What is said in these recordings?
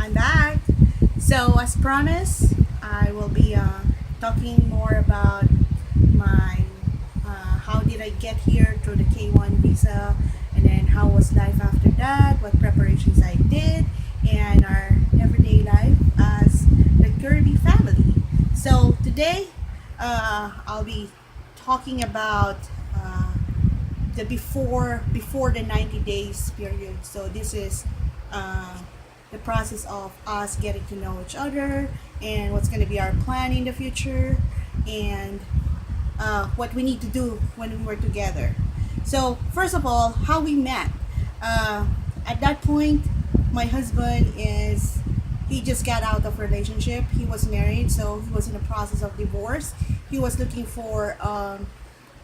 I'm back. So, as promised, I will be talking more about my how did I get here through the K1 visa, and then how was life after that, what preparations I did, and our everyday life as the Kirby family. So, today, I'll be talking about the before the 90 days period. So this is uh, the process of us getting to know each other and what's going to be our plan in the future, and what we need to do when we were together. So first of all, how we met. uh, at that point, my husband is he just got out of relationship. He was married, so he was in the process of divorce. He was looking for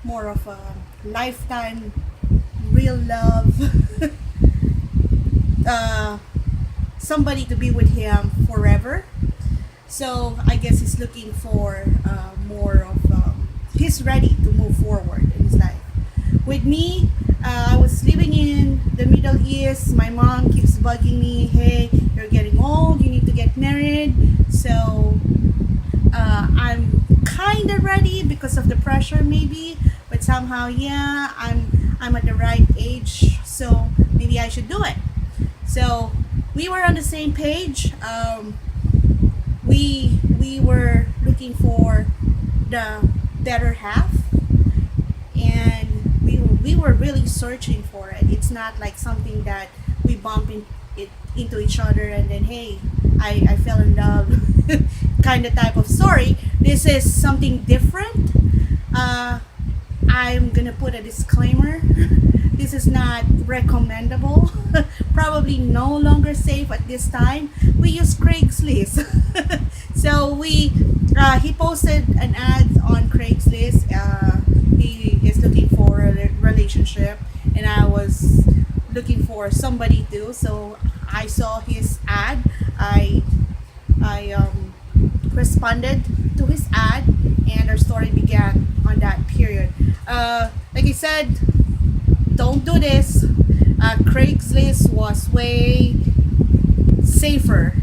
more of a lifetime real love, uh, somebody to be with him forever. So I guess he's looking for more of he's ready to move forward in his life. With me, I was living in the Middle East. My mom keeps bugging me, hey, you're getting old, you need to get married. So I'm kind of ready because of the pressure, maybe, but somehow, yeah, I'm at the right age, so maybe I should do it. So we were on the same page. We were looking for the better half, and we were really searching for it. It's not like something that we bump it into each other and then hey, I fell in love kind of type of story. This is something different. I'm gonna put a disclaimer. This is not recommendable. Probably no longer safe at this time. We use Craigslist. So he posted an ad on Craigslist. He is looking for a relationship, and I was looking for somebody too. So I saw his ad. I responded to his ad, and our story began on that period. Like I said, don't do this. Craigslist was way safer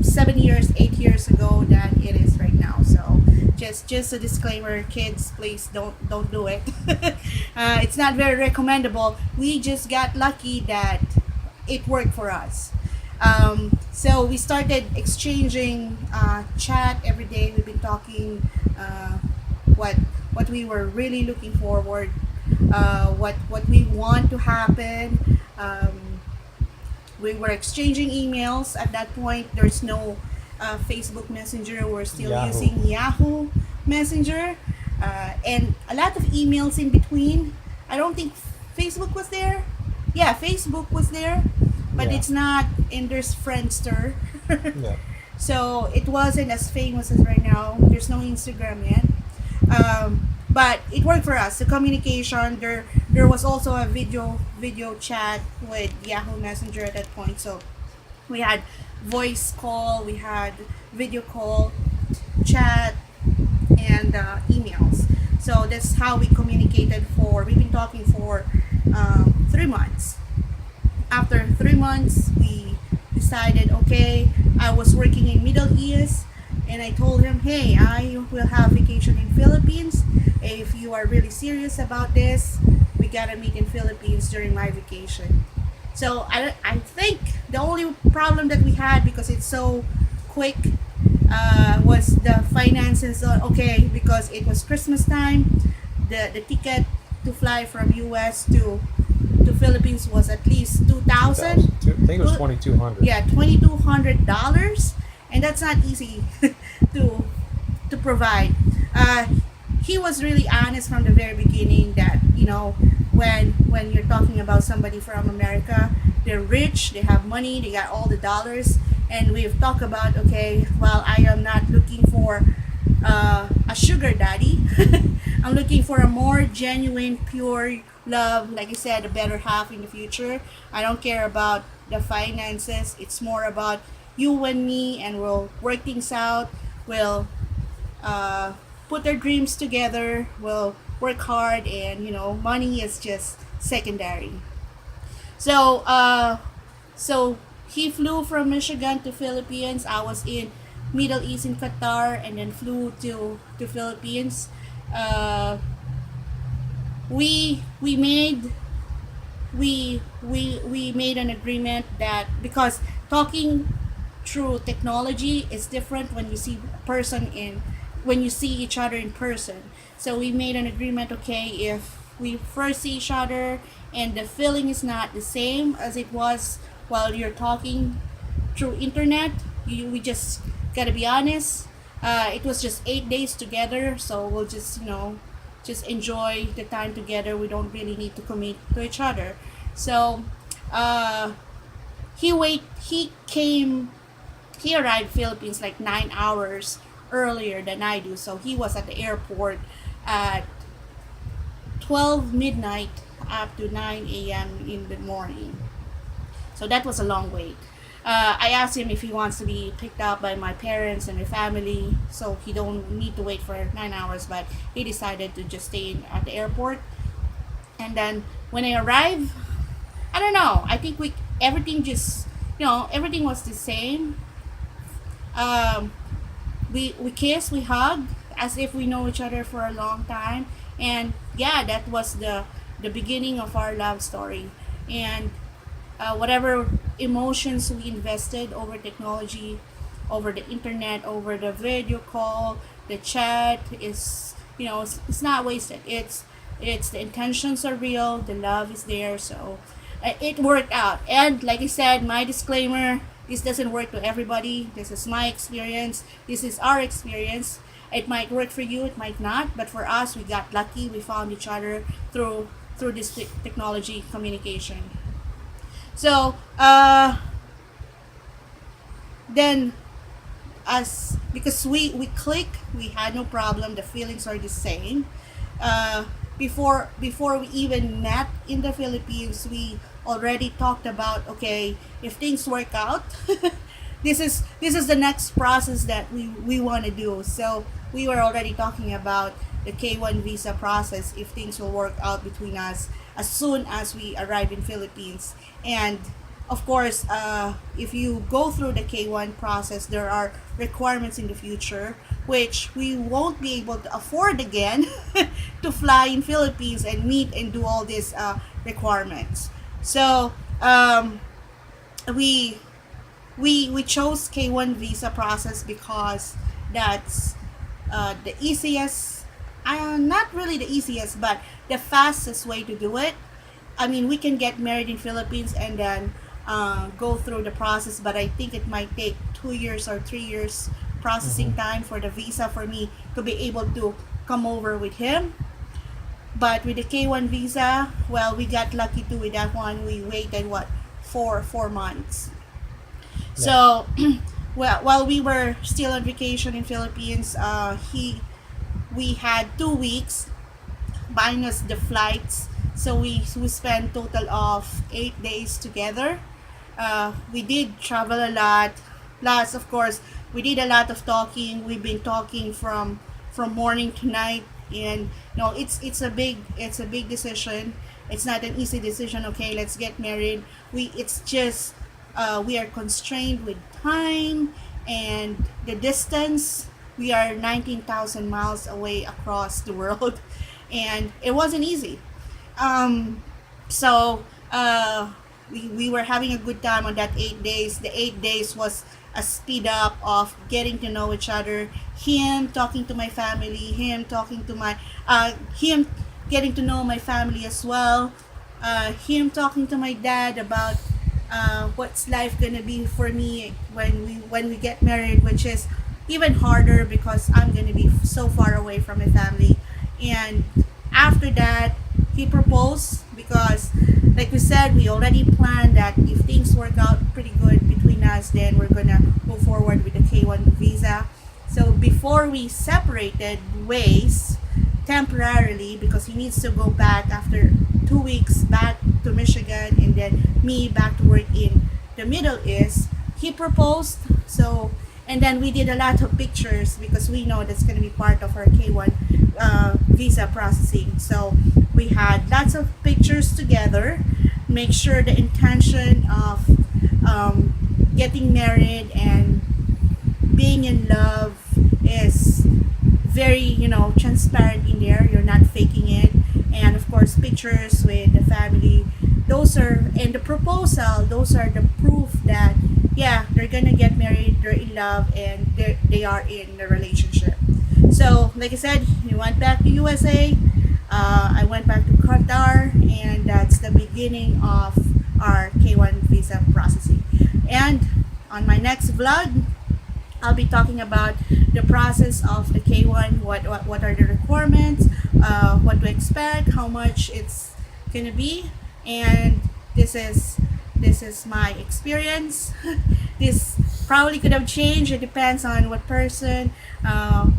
7 years, 8 years ago than it is right now. So just a disclaimer, kids, please don't do it. It's not very recommendable. We just got lucky that it worked for us. So we started exchanging chat every day. We've been talking what we were really looking forward, what we want to happen. We were exchanging emails at that point. There's no Facebook Messenger. We're still Yahoo. using Yahoo Messenger, and a lot of emails in between. I don't think Facebook was there. Yeah, Facebook was there, but Yeah. it's not. And there's Friendster. Yeah. So it wasn't as famous as right now. There's no Instagram yet. But it worked for us. The communication, there was also a video chat with Yahoo Messenger at that point. So we had voice call, we had video call, chat, and emails. So that's how we communicated for. We've been talking for 3 months. After 3 months, we decided, okay, I was working in Middle East, and I told him, hey, I will have vacation in Philippines. If you are really serious about this, we gotta meet in Philippines during my vacation. So I think the only problem that we had, because it's so quick, was the finances. Okay, because it was Christmas time, the ticket to fly from US to Philippines was at least 2,000. I think it was 2,200. Yeah, $2,200, and that's not easy to provide. He was really honest from the very beginning that when you're talking about somebody from America, they're rich, they have money, they got all the dollars, and we've talked about, okay, well, I am not looking for a sugar daddy. I'm looking for a more genuine, pure love. Like I said, a better half in the future. I don't care about the finances. It's more about you and me, and we'll work things out. We'll put our dreams together. We'll work hard, and money is just secondary. So so he flew from Michigan to Philippines. I was in Middle East in Qatar, and then flew to Philippines. Uh, we made we made an agreement that because talking through technology is different when you see a person in when you see each other in person. So we made an agreement, okay, if we first see each other and the feeling is not the same as it was while you're talking through internet, we just gotta be honest. It was just 8 days together, so we'll just just enjoy the time together. We don't really need to commit to each other. So uh, he arrived Philippines like 9 hours earlier than I do. So he was at the airport at 12 midnight up to 9 a.m. in the morning. So that was a long wait. I asked him if he wants to be picked up by my parents and my family, so he don't need to wait for 9 hours. But he decided to just stay at the airport. And then when I arrived, I don't know. I think we everything just everything was the same. Um, we kissed, we hugged as if we know each other for a long time, and yeah, that was the beginning of our love story. And whatever emotions we invested over technology, over the internet, over the video call, the chat is it's not wasted. It's the intentions are real, the love is there. So it worked out. And like I said, my disclaimer: this doesn't work to everybody. This is my experience. This is our experience. It might work for you, it might not. But for us, we got lucky. We found each other through this technology communication. So then, as because we click, we had no problem. The feelings are the same. Before we even met in the Philippines, we already talked about, okay, if things work out, this is the next process that we want to do. So we were already talking about the K1 visa process if things will work out between us as soon as we arrive in Philippines. And of course, if you go through the K1 process, there are requirements in the future which we won't be able to afford again to fly in Philippines and meet and do all these requirements. So we we chose K1 visa process because that's the easiest, not really the easiest, but the fastest way to do it. I mean, we can get married in Philippines and then go through the process, but I think it might take 2 years or 3 years processing time for the visa for me to be able to come over with him. But with the K1 visa, well, we got lucky too with that one. We waited what 4 months. Yeah. So, well, while we were still on vacation in Philippines, we had 2 weeks minus the flights. So we spent total of 8 days together. We did travel a lot. Plus, of course, we did a lot of talking. We've been talking from morning to night, and no, it's a big decision. It's not an easy decision. Okay, let's get married. It's just we are constrained with time and the distance. We are 19,000 miles away across the world, and it wasn't easy. Um, so we were having a good time on that 8 days. The 8 days was a speed up of getting to know each other. Him talking to my family, him getting to know my family as well. Him talking to my dad about what's life gonna be for me when we get married, which is even harder because I'm gonna be so far away from my family. And after that, he proposed because, like we said, we already planned that if things work out pretty good between us, then we're gonna move forward with the K1 visa. So before we separated ways temporarily, because he needs to go back after 2 weeks back to Michigan and then me back to work in the Middle East, he proposed. So, and then we did a lot of pictures because we know that's going to be part of our K1 visa processing. So we had lots of pictures together, make sure the intention of getting married and being in love is very, transparent in there. You're not faking it. And of course, pictures with the family. Those are, and the proposal, those are the proof that, yeah, they're gonna get married, they're in love, and they are in a relationship. So, like I said, we went back to USA. I went back to Qatar, and that's the beginning of our K1 visa processing. And on my next vlog, I'll be talking about the process of the K1, what are the requirements, what to expect, how much it's gonna be, and this is my experience. This probably could have changed. It depends on what person,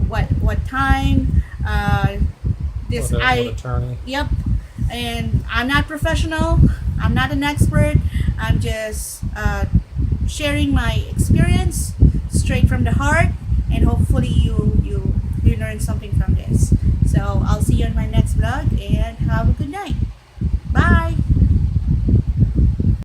what time. This What I attorney? Yep. And I'm not professional. I'm not an expert. I'm just sharing my experience straight from the heart, and hopefully you learn something from this. So I'll see you in my next vlog, and have a